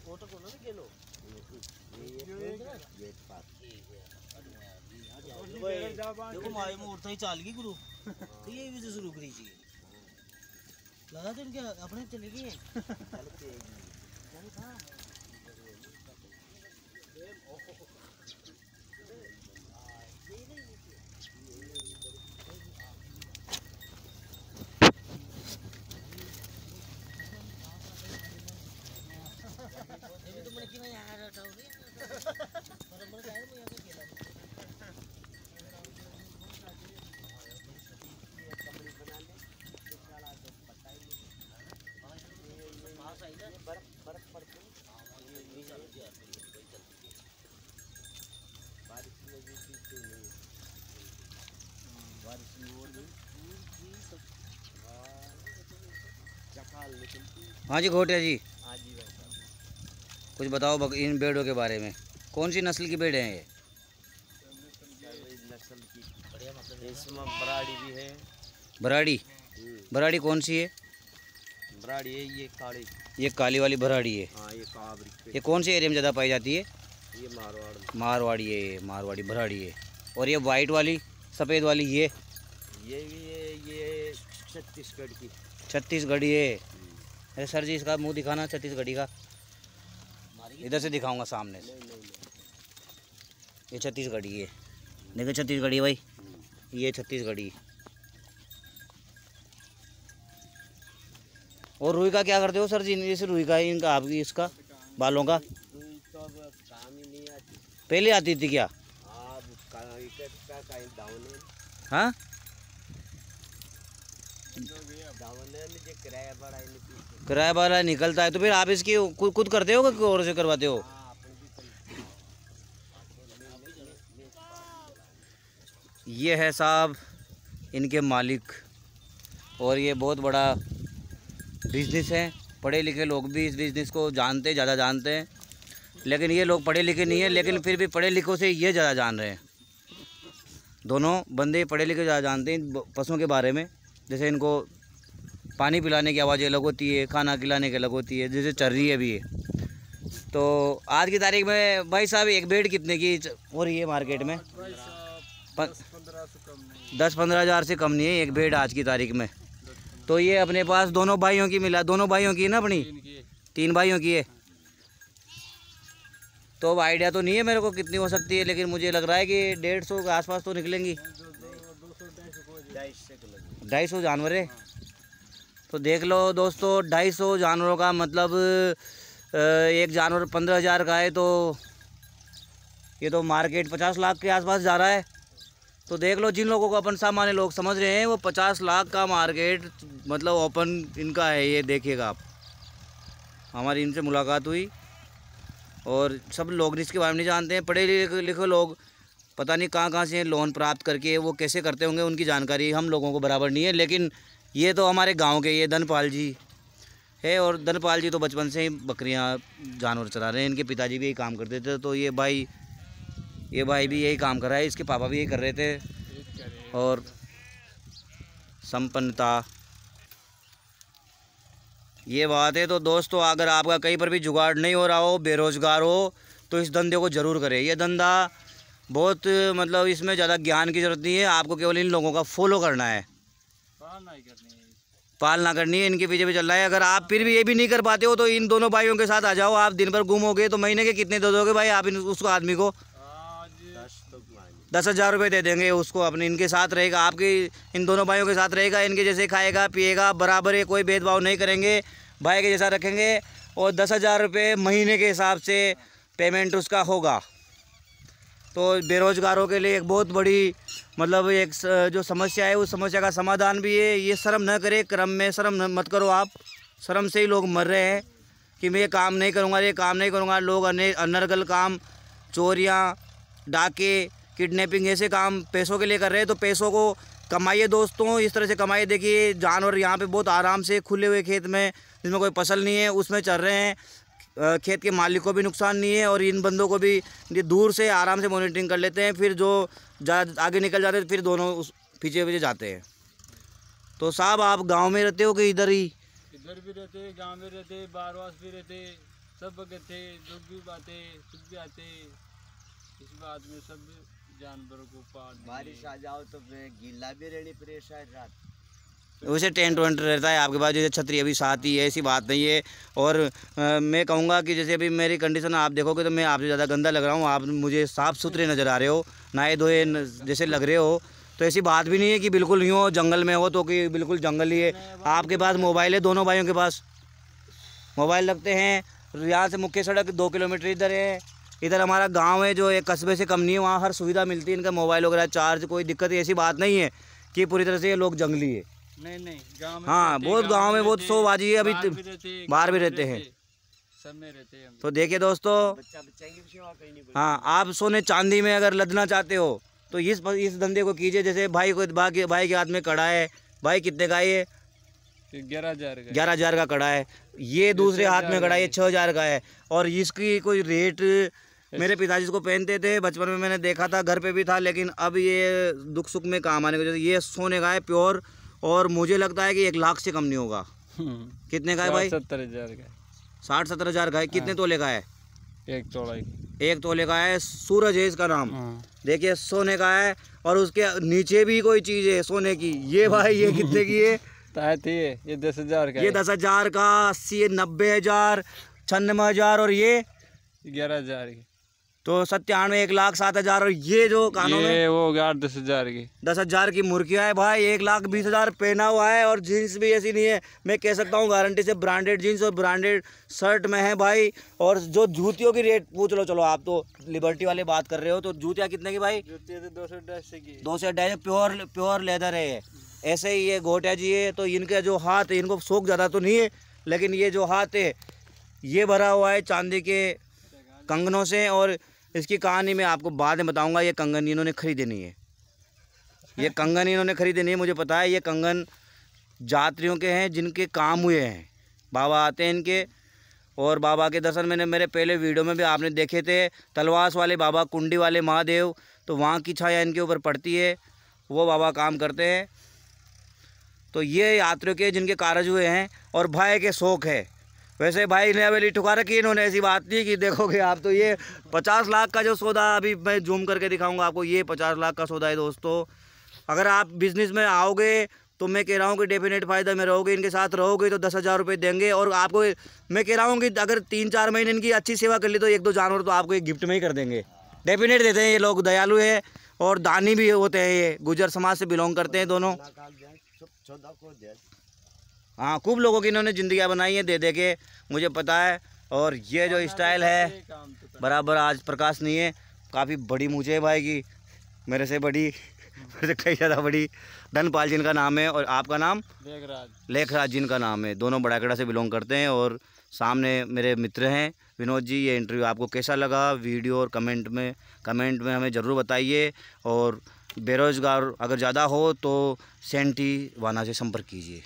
Photo को ना के लो देखो माए मूर्त ही चाल गई गुरु तो ये भी शुरू करी चाहिए लगा तो इनके अपने चले गए हाँ जी घोटिया जी, हाँ जी भाई कुछ बताओ इन भेड़ों के बारे में। कौन सी नस्ल की भेड़ हैं ये? नस्ल की बढ़िया मतलब इसमें बराड़ी भी है। बराड़ी? बराड़ी कौन सी है? बराड़ी है ये काली। ये काली वाली बराड़ी है। हाँ ये काबरी। ये कौन से एरिया में ज़्यादा पाई जाती है? ये मारवाड़। मारवाड़ी है, मारवाड़ी बराड़ी है। और ये वाइट वाली सफ़ेद वाली ये भी है, ये छत्तीसगढ़ की। छत्तीसगढ़ी है। अरे सर जी इसका मुंह दिखाना छत्तीसगढ़ी का, इधर से दिखाऊंगा सामने से। ये छत्तीसगढ़ी है, देखो छत्तीसगढ़ी भाई, ये छत्तीसगढ़ी। और रुई का क्या करते हो सर जी? जैसे रुई का इनका आपकी इसका बालों का काम ही नहीं आती। पहले आती थी क्या? हाँ किराया वाला निकलता है तो फिर आप इसकी खुद करते हो कि और से करवाते हो? ये है साहब इनके मालिक, और ये बहुत बड़ा बिजनेस है। पढ़े लिखे लोग भी इस बिज़नेस को जानते, ज़्यादा जानते हैं, लेकिन ये लोग पढ़े लिखे नहीं हैं, लेकिन फिर भी पढ़े लिखों से ये ज़्यादा जान रहे हैं। दोनों बंदे पढ़े लिखे ज़्यादा जानते हैं पशुओं के बारे में। जैसे इनको पानी पिलाने की आवाज़ अलग होती है, खाना खिलाने की अलग होती है, जैसे चर रही है भी है। तो आज की तारीख में भाई साहब एक भेड़ कितने की हो रही है मार्केट में? 10-15 हज़ार से कम नहीं है एक भेड़ आज की तारीख में। तो ये अपने पास दोनों भाइयों की मिला, दोनों भाइयों की है ना अपनी? 3 भाइयों की है। तो अब आइडिया तो नहीं है मेरे को कितनी हो सकती है, लेकिन मुझे लग रहा है कि 150 के आसपास तो निकलेंगी। 250 जानवर है। तो देख लो दोस्तों, 250 जानवरों का मतलब एक जानवर 15 हज़ार का है, तो ये तो मार्केट 50 लाख के आसपास जा रहा है। तो देख लो, जिन लोगों को अपन सामान्य लोग समझ रहे हैं वो 50 लाख का मार्केट मतलब ओपन इनका है। ये देखिएगा आप, हमारी इनसे मुलाकात हुई और सब लोग इसके बारे में नहीं जानते हैं। पढ़े लिखे लोग पता नहीं कहाँ से लोन प्राप्त करके वो कैसे करते होंगे, उनकी जानकारी हम लोगों को बराबर नहीं है। लेकिन ये तो हमारे गांव के ये धनपाल जी है, और धनपाल जी तो बचपन से ही बकरियां जानवर चला रहे हैं। इनके पिताजी भी यही काम करते थे, तो ये भाई भी यही काम कर रहा है, इसके पापा भी यही कर रहे थे। और संपन्नता ये बात है। तो दोस्तों, अगर आपका कहीं पर भी जुगाड़ नहीं हो रहा हो, बेरोज़गार हो, तो इस धंधे को ज़रूर करें। ये धंधा बहुत मतलब इसमें ज़्यादा ज्ञान की ज़रूरत नहीं है, आपको केवल इन लोगों का फॉलो करना है, पालना करनी है, इनके पीछे भी चल रहा है। अगर आप फिर भी ये भी नहीं कर पाते हो तो इन दोनों भाइयों के साथ आ जाओ। आप दिन भर घूमोगे तो महीने के कितने दे दोगे भाई आप उसको आदमी को? 10 हज़ार रुपये दे देंगे उसको। अपने इनके साथ रहेगा, आपके इन दोनों भाइयों के साथ रहेगा, इनके जैसे खाएगा पिएगा, बराबर है, कोई भेदभाव नहीं करेंगे, भाई के जैसा रखेंगे। और 10 हज़ार रुपये महीने के हिसाब से पेमेंट उसका होगा। तो बेरोज़गारों के लिए एक बहुत बड़ी मतलब एक जो समस्या है, उस समस्या का समाधान भी है। ये शर्म न करे, क्रम में शर्म मत करो आप। शर्म से ही लोग मर रहे हैं कि मैं ये काम नहीं करूँगा, ये काम नहीं करूँगा। लोग अनर्गल काम, चोरियाँ, डाके, किडनैपिंग ऐसे काम पैसों के लिए कर रहे हैं। तो पैसों को कमाइए दोस्तों, इस तरह से कमाइए। देखिए जानवर यहाँ पे बहुत आराम से खुले हुए खेत में जिसमें कोई फसल नहीं है उसमें चल रहे हैं। खेत के मालिक को भी नुकसान नहीं है और इन बंदों को भी दूर से आराम से मॉनिटरिंग कर लेते हैं। फिर जो आगे निकल जाते हैं फिर दोनों उस पीछे जाते हैं। तो साहब आप गांव में रहते हो कि इधर ही? इधर भी रहते, गांव में रहते, बारवास भी रहते। सब थे, दुख भी आते, सुख भी आते। इस बात में सब जानवरों को पार बारिश आ जाओ तो गीला भी रहनी परेशान रात। वैसे टेंट वेंट रहता है आपके पास, जैसे छतरी अभी साथ ही है, ऐसी बात नहीं है। और मैं कहूँगा कि जैसे अभी मेरी कंडीशन आप देखोगे तो मैं आपसे ज़्यादा गंदा लग रहा हूँ, आप मुझे साफ़ सुथरे नज़र आ रहे हो, नहाए धोए जैसे लग रहे हो। तो ऐसी बात भी नहीं है कि बिल्कुल यूँ हो जंगल में हो तो कि बिल्कुल जंगल ही है। आपके पास मोबाइल है, दोनों भाइयों के पास मोबाइल रखते हैं। यहाँ से मुख्य सड़क 2 किलोमीटर इधर है, इधर हमारा गांव है जो एक कस्बे से कम नहीं है, वहाँ हर सुविधा मिलती है, इनका मोबाइल वगैरह चार्ज कोई दिक्कत है, ऐसी बात नहीं है कि पूरी तरह से ये लोग जंगली है। नहीं गाँव में हाँ बहुत गांव में बहुत शोबाजी है, अभी बाहर भी रहते हैं, सब में रहते हैं। तो देखिए दोस्तों, हाँ आप सोने चांदी में अगर लदना चाहते हो तो इस धंधे को कीजिए। जैसे भाई के हाथ में कड़ा है, भाई कितने का ये 11,000 का कड़ा है, ये दूसरे हाथ में कड़ा है, ये 6,000 का है। और इसकी कोई रेट मेरे पिताजी इसको पहनते थे, बचपन में मैंने देखा था, घर पे भी था, लेकिन अब ये दुख सुख में काम आने की वजह से ये सोने का है प्योर, और मुझे लगता है कि 1 लाख से कम नहीं होगा। कितने का है भाई? 60-70 का। 60-70 हज़ार का है। कितने तोले का है? 1 तोले का है। सूरज है इसका नाम। देखिए सोने का है, और उसके नीचे भी कोई चीज़ है सोने की। ये भाई ये कितने की है? ये 10,000 का। ये 10,000 का, 80, 90,000, 96,000, और ये 11,000 की। तो 97, 1,07,000। और ये जो कानों में वो 10,000 की। 10,000 की मुर्गियाँ है भाई, 1,20,000 पहना हुआ है। और जीन्स भी ऐसी नहीं है, मैं कह सकता हूँ गारंटी से ब्रांडेड जीन्स और ब्रांडेड शर्ट में है भाई। और जो जूतियों की रेट पूछ लो, चलो आप तो लिबर्टी वाले बात कर रहे हो, तो जूतियाँ कितने की भाई? जूतियाँ तो 200 की। 200 प्योर लेदर है ये। ऐसे ही ये घोटिया जी है, तो इनके जो हाथ है, इनको शौक ज़्यादा तो नहीं है, लेकिन ये जो हाथ है ये भरा हुआ है चांदी के कंगनों से। और इसकी कहानी मैं आपको बाद में बताऊंगा। ये कंगन इन्होंने खरीदे नहीं है, ये कंगन इन्होंने खरीदे नहीं है, मुझे पता है। ये कंगन यात्रियों के हैं जिनके काम हुए हैं, बाबा आते हैं इनके, और बाबा के दर्शन मैंने मेरे पहले वीडियो में भी आपने देखे थे। तलवास वाले बाबा, कुंडी वाले महादेव, तो वहाँ की छाया इनके ऊपर पड़ती है, वो बाबा काम करते हैं। तो ये यात्रियों के जिनके कारज हुए हैं, और भाई के शौक है। वैसे भाई ने हवेली ठुका रखी, इन्होंने ऐसी बात नहीं कि देखोगे आप तो ये 50 लाख का जो सौदा, अभी मैं जूम करके दिखाऊंगा आपको, ये 50 लाख का सौदा है दोस्तों। अगर आप बिज़नेस में आओगे तो मैं कह रहा हूँ कि डेफिनेट फ़ायदा में रहोगे, इनके साथ रहोगे तो 10,000 रुपये देंगे। और आपको मैं कह रहा हूँ कि अगर 3-4 महीने इनकी अच्छी सेवा कर ली तो 1-2 जानवर तो आपको एक गिफ्ट में ही कर देंगे, डेफिनेट देते हैं। ये लोग दयालु है और दानी भी होते हैं, ये गुजर समाज से बिलोंग करते हैं दोनों। हाँ खूब लोगों की इन्होंने ज़िंदगियाँ बनाई हैं दे दे के, मुझे पता है। और ये जो स्टाइल है बराबर, आज प्रकाश नहीं है, काफ़ी बड़ी मुझे है भाई की, मेरे से बड़ी, मेरे से कई ज़्यादा बड़ी। धनपाल जिनका नाम है, और आपका नाम? लेखराज जिनका नाम है। दोनों बड़ाकेड़ा से बिलोंग करते हैं, और सामने मेरे मित्र हैं विनोद जी। ये इंटरव्यू आपको कैसा लगा, वीडियो और कमेंट में हमें ज़रूर बताइए। और बेरोज़गार अगर ज़्यादा हो तो सेंटी वाना से संपर्क कीजिए।